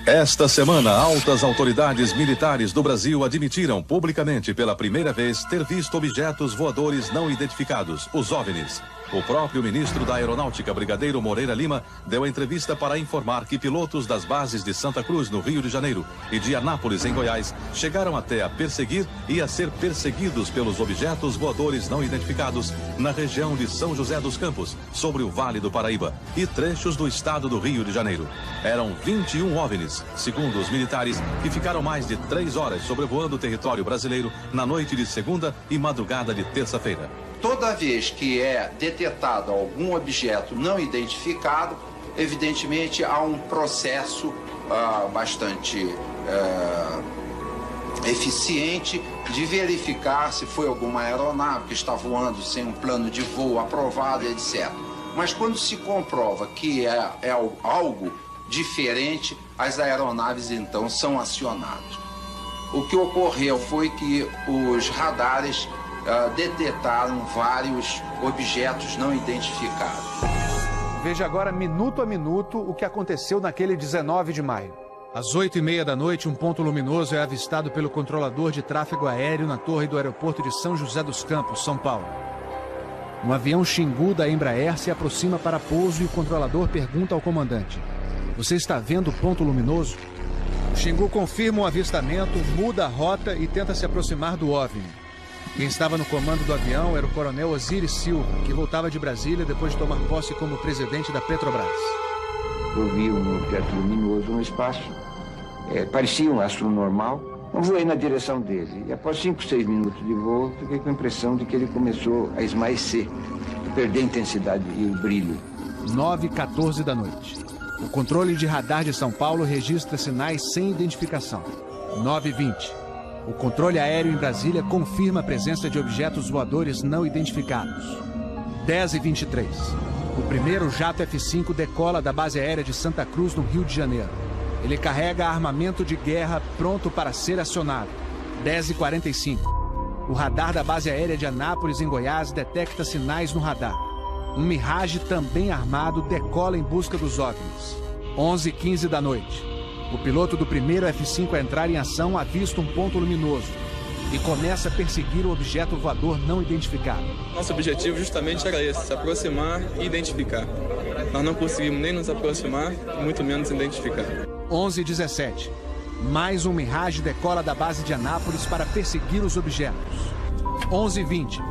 Esta semana, altas autoridades militares do Brasil admitiram publicamente pela primeira vez ter visto objetos voadores não identificados, os OVNIs. O próprio ministro da Aeronáutica, Brigadeiro Moreira Lima, deu entrevista para informar que pilotos das bases de Santa Cruz, no Rio de Janeiro, e de Anápolis, em Goiás, chegaram até a perseguir e a ser perseguidos pelos objetos voadores não identificados na região de São José dos Campos, sobre o Vale do Paraíba, e trechos do estado do Rio de Janeiro. Eram 21 OVNIs, segundo os militares, que ficaram mais de 3 horas sobrevoando o território brasileiro na noite de segunda e madrugada de terça-feira. Toda vez que é detectado algum objeto não identificado, evidentemente há um processo bastante eficiente de verificar se foi alguma aeronave que está voando sem um plano de voo aprovado, etc. Mas quando se comprova que é algo diferente, as aeronaves então são acionadas. O que ocorreu foi que os radares detectaram vários objetos não identificados. Veja agora, minuto a minuto, o que aconteceu naquele 19 de maio. Às 8h30 da noite, um ponto luminoso é avistado pelo controlador de tráfego aéreo na torre do aeroporto de São José dos Campos, São Paulo. Um avião Xingu da Embraer se aproxima para pouso e o controlador pergunta ao comandante: "Você está vendo o ponto luminoso?" O Xingu confirma o avistamento, muda a rota e tenta se aproximar do OVNI. Quem estava no comando do avião era o coronel Osiris Silva, que voltava de Brasília depois de tomar posse como presidente da Petrobras. Eu vi um objeto luminoso no espaço, parecia um astro normal. Eu voei na direção dele e após 5, 6 minutos de voo, fiquei com a impressão de que ele começou a esmaecer, a perder a intensidade e o brilho. 9h14 da noite. O controle de radar de São Paulo registra sinais sem identificação. 9h20. O controle aéreo em Brasília confirma a presença de objetos voadores não identificados. 10h23. O primeiro jato F-5 decola da base aérea de Santa Cruz, no Rio de Janeiro. Ele carrega armamento de guerra pronto para ser acionado. 10h45. O radar da base aérea de Anápolis, em Goiás, detecta sinais no radar. Um Mirage também armado decola em busca dos OVNIs. 11h15 da noite. O piloto do primeiro F-5 a entrar em ação avista um ponto luminoso e começa a perseguir o objeto voador não identificado. Nosso objetivo justamente era esse, se aproximar e identificar. Nós não conseguimos nem nos aproximar, muito menos identificar. 11h17. Mais um Mirage decola da base de Anápolis para perseguir os objetos. 11h20.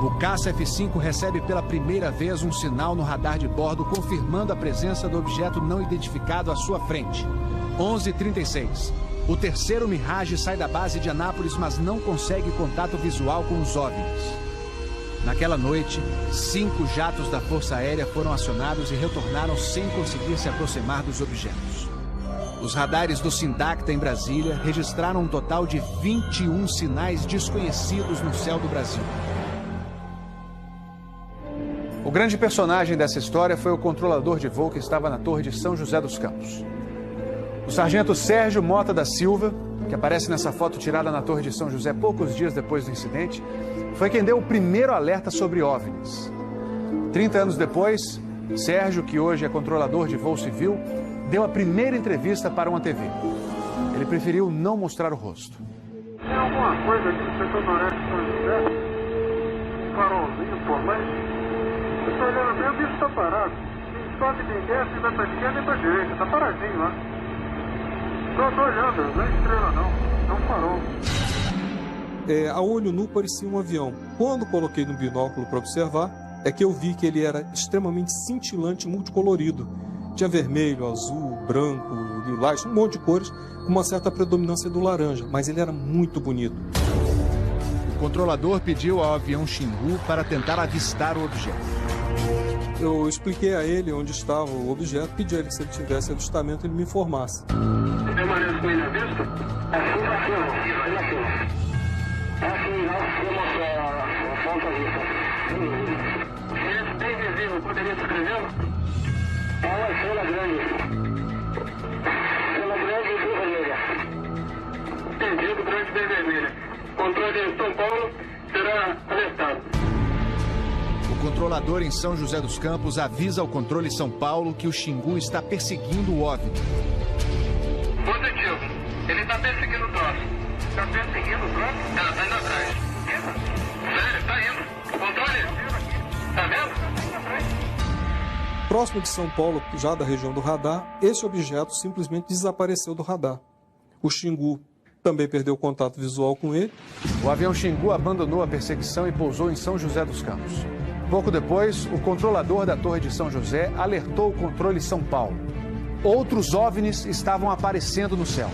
O caça F-5 recebe pela primeira vez um sinal no radar de bordo confirmando a presença do objeto não identificado à sua frente. 11h36. O terceiro Mirage sai da base de Anápolis, mas não consegue contato visual com os OVNIs. Naquela noite, 5 jatos da Força Aérea foram acionados e retornaram sem conseguir se aproximar dos objetos. Os radares do Sindacta em Brasília registraram um total de 21 sinais desconhecidos no céu do Brasil. O grande personagem dessa história foi o controlador de voo que estava na torre de São José dos Campos. O sargento Sérgio Mota da Silva, que aparece nessa foto tirada na Torre de São José poucos dias depois do incidente, foi quem deu o primeiro alerta sobre OVNIs. 30 anos depois, Sérgio, que hoje é controlador de voo civil, deu a primeira entrevista para uma TV. Ele preferiu não mostrar o rosto. Tem alguma coisa aqui no setor noreste de São José? Um farolzinho por lá? Eu estou olhando bem, o bicho está parado. Quem sobe, quem desce, vai para a esquerda e para a direita. Está paradinho lá. Estou olhando, não é estrela não, é um farol. A olho nu parecia um avião. Quando coloquei no binóculo para observar, é que eu vi que ele era extremamente cintilante e multicolorido. Tinha vermelho, azul, branco, lilás, um monte de cores, com uma certa predominância do laranja, mas ele era muito bonito. O controlador pediu ao avião Xingu para tentar avistar o objeto. Eu expliquei a ele onde estava o objeto, pedi a ele que se ele tivesse avistamento, ele me informasse. Permanece com ele à vista? A ponta vista. Esse bem visível, poderia escrevê-lo? É uma estrela grande. Estrela grande e bem vermelha. Entendido, grande e bem vermelha. Controle de São Paulo será alertado. O controlador em São José dos Campos avisa ao controle São Paulo que o Xingu está perseguindo o OVNI. Positivo. Ele está perseguindo o troço. Está perseguindo o troço? Tá indo atrás. Sério, tá indo. Controle. Tá vendo? Próximo de São Paulo, já da região do radar, esse objeto simplesmente desapareceu do radar. O Xingu também perdeu contato visual com ele. O avião Xingu abandonou a perseguição e pousou em São José dos Campos. Pouco depois, o controlador da Torre de São José alertou o controle São Paulo. Outros OVNIs estavam aparecendo no céu.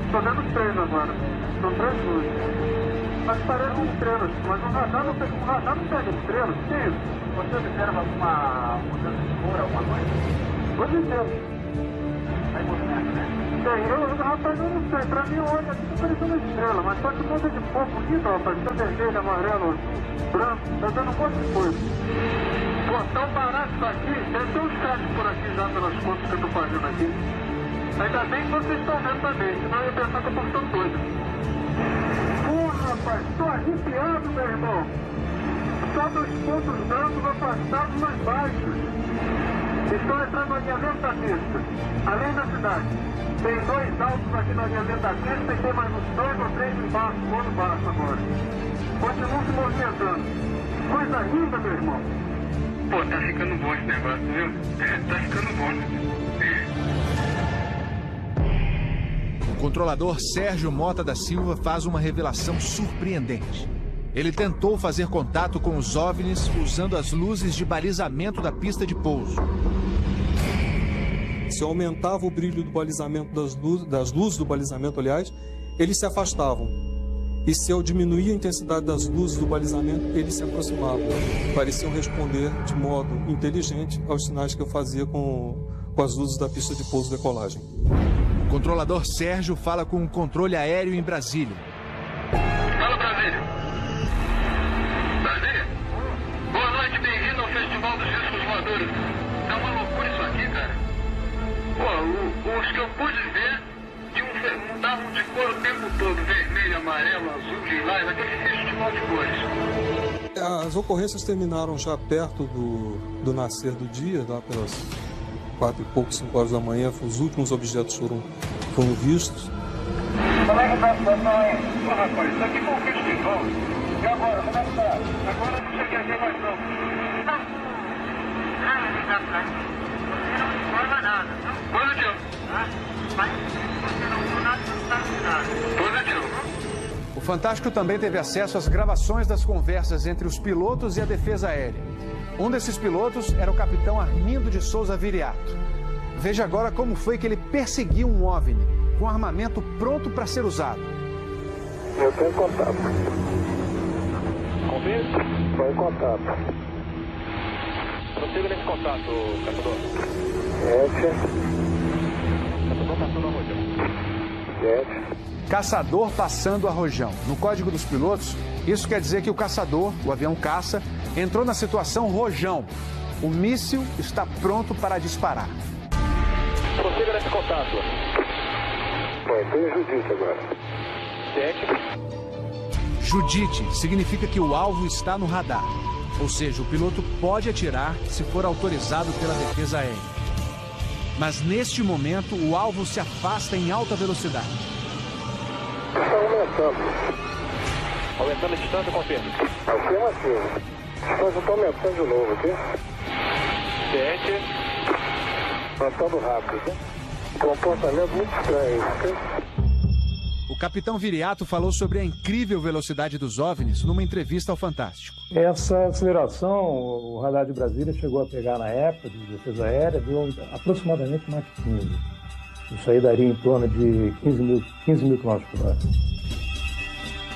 Estou vendo 3 agora. São 3 luzes. Mas parecem estrelas. Mas o radar não pega estrelas. O que é isso? Você observa alguma mudança de cor, alguma coisa? Pode ser. Aí movimento, né? Rapaz, eu não sei. Pra mim, olha, aqui tá parecendo uma estrela. Mas só que um monte de fogo bonito, rapaz. Tá vermelho, amarelo, azul, branco. Tá dando um monte de coisa. Pô, tão barato isso aqui. Deve ter uns caras por aqui já pelas contas que eu tô fazendo aqui. Ainda bem que vocês estão vendo também, senão eu ia pensar que eu tô ficando doido. Porra, rapaz, tô arrepiado, meu irmão. Só 2 pontos brancos afastados mais baixos. Estão entrando no alinhamento da pista, além da cidade. Tem 2 altos aqui no alinhamento da pista e tem mais uns 2 ou 3 embaixo, voando baixo agora. Continuam se movimentando. Coisa linda, meu irmão. Pô, tá ficando bom esse negócio, viu? Tá ficando bom. O controlador Sérgio Mota da Silva faz uma revelação surpreendente. Ele tentou fazer contato com os OVNIs usando as luzes de balizamento da pista de pouso. Se eu aumentava o brilho do balizamento das luzes do balizamento, aliás, eles se afastavam. E se eu diminuía a intensidade das luzes do balizamento, eles se aproximavam. Pareciam responder de modo inteligente aos sinais que eu fazia com as luzes da pista de pouso e decolagem. O controlador Sérgio fala com o controle aéreo em Brasília. Fala, Brasília. Brasília? Boa noite, bem-vindo ao Festival dos Discos Voadores. É uma loucura isso aqui, cara. Pô, os que eu pude ver mudavam de cor o tempo todo. Vermelho, amarelo, azul, lilás, aquele festival de cores. As ocorrências terminaram já perto do nascer do dia, lá pelas 4 e pouco, 5 horas da manhã. Os últimos objetos foram vistos. Como é que tá a situação aí? Pô, rapaz, isso aqui foi um festival. E agora, como é que tá? Agora não cheguei aqui mais não. Você não informa nada, não? Positivo. Mas você não viu nada, não sabe nada. Positivo. O Fantástico também teve acesso às gravações das conversas entre os pilotos e a defesa aérea. Um desses pilotos era o capitão Armindo de Souza Viriato. Veja agora como foi que ele perseguiu um OVNI com armamento pronto para ser usado. Eu tenho contato. Confirme? Foi em contato. Prossiga nesse contato, caçador. 7. Caçador passando a Rojão. 7. Caçador passando a Rojão. No código dos pilotos, isso quer dizer que o caçador, o avião caça, entrou na situação Rojão. O míssil está pronto para disparar. Prossiga nesse contato. Foi, tem Judite agora. 7. Judite significa que o alvo está no radar. Ou seja, o piloto pode atirar se for autorizado pela defesa aérea. Mas neste momento, o alvo se afasta em alta velocidade. Está aumentando. Aumentando a distância, confirma. Afirmativo. A distância está aumentando de novo aqui. 7. Aumentando rápido. Comportamento muito estranho, ok? O capitão Viriato falou sobre a incrível velocidade dos OVNIs numa entrevista ao Fantástico. Essa aceleração, o radar de Brasília chegou a pegar na época de defesa aérea, deu aproximadamente Mach 15. Isso aí daria em torno de 15 mil km por hora.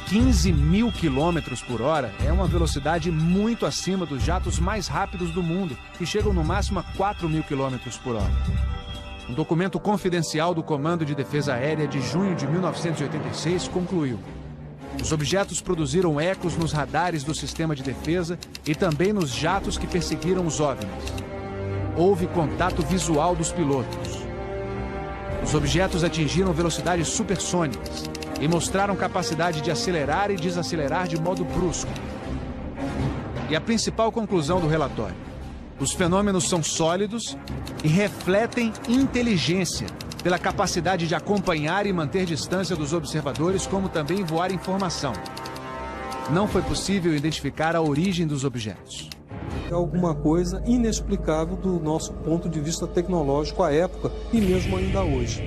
15 mil quilômetros por hora é uma velocidade muito acima dos jatos mais rápidos do mundo, que chegam no máximo a 4 mil quilômetros por hora. Um documento confidencial do Comando de Defesa Aérea de junho de 1986 concluiu: os objetos produziram ecos nos radares do sistema de defesa e também nos jatos que perseguiram os OVNIs. Houve contato visual dos pilotos. Os objetos atingiram velocidades supersônicas e mostraram capacidade de acelerar e desacelerar de modo brusco. E a principal conclusão do relatório: os fenômenos são sólidos e refletem inteligência, pela capacidade de acompanhar e manter distância dos observadores, como também voar informação. Não foi possível identificar a origem dos objetos. É alguma coisa inexplicável do nosso ponto de vista tecnológico à época e mesmo ainda hoje.